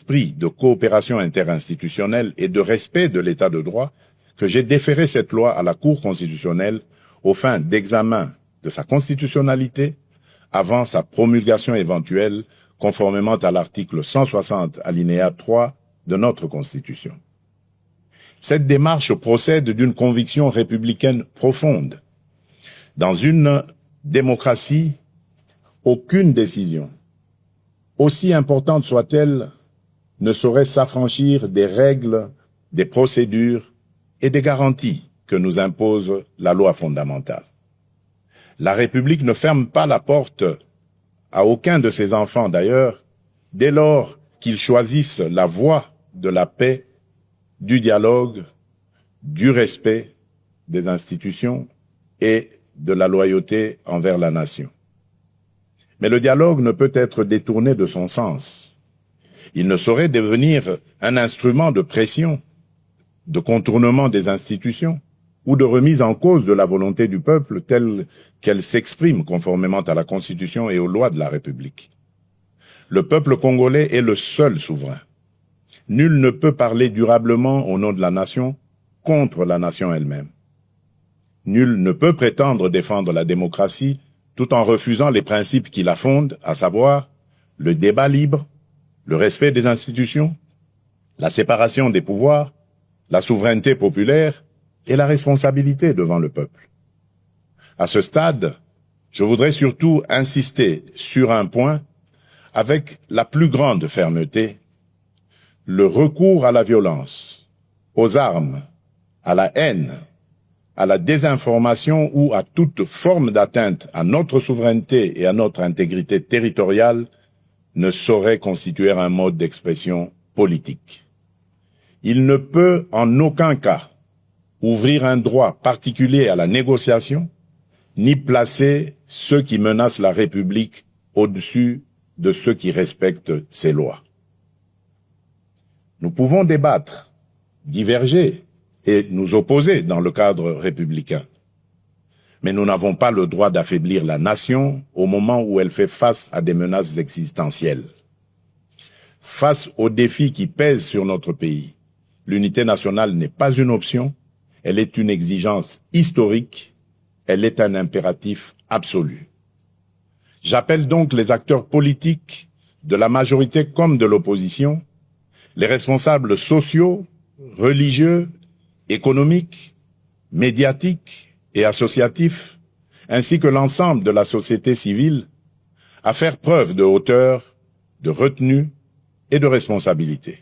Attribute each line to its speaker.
Speaker 1: esprit de coopération interinstitutionnelle et de respect de l'état de droit que j'ai déféré cette loi à la Cour constitutionnelle aux fins d'examen de sa constitutionnalité avant sa promulgation éventuelle conformément à l'article 160 alinéa 3 de notre Constitution. Cette démarche procède d'une conviction républicaine profonde. Dans une démocratie, aucune décision, aussi importante soit-elle, ne saurait s'affranchir des règles, des procédures et des garanties que nous impose la loi fondamentale. La République ne ferme pas la porte à aucun de ses enfants d'ailleurs, dès lors qu'ils choisissent la voie de la paix, du dialogue, du respect des institutions et de la loyauté envers la nation. Mais le dialogue ne peut être détourné de son sens. Il ne saurait devenir un instrument de pression, de contournement des institutions ou de remise en cause de la volonté du peuple telle qu'elle s'exprime conformément à la Constitution et aux lois de la République. Le peuple congolais est le seul souverain. Nul ne peut parler durablement au nom de la nation contre la nation elle-même. Nul ne peut prétendre défendre la démocratie tout en refusant les principes qui la fondent, à savoir le débat libre, le respect des institutions, la séparation des pouvoirs, la souveraineté populaire et la responsabilité devant le peuple. À ce stade, je voudrais surtout insister sur un point avec la plus grande fermeté: le recours à la violence, aux armes, à la haine, à la désinformation ou à toute forme d'atteinte à notre souveraineté et à notre intégrité territoriale ne saurait constituer un mode d'expression politique. Il ne peut en aucun cas ouvrir un droit particulier à la négociation, ni placer ceux qui menacent la République au-dessus de ceux qui respectent ses lois. Nous pouvons débattre, diverger et nous opposer dans le cadre républicain. Mais nous n'avons pas le droit d'affaiblir la nation au moment où elle fait face à des menaces existentielles. Face aux défis qui pèsent sur notre pays, l'unité nationale n'est pas une option, elle est une exigence historique, elle est un impératif absolu. J'appelle donc les acteurs politiques de la majorité comme de l'opposition, les responsables sociaux, religieux, économiques, médiatiques et associatifs, ainsi que l'ensemble de la société civile, à faire preuve de hauteur, de retenue et de responsabilité.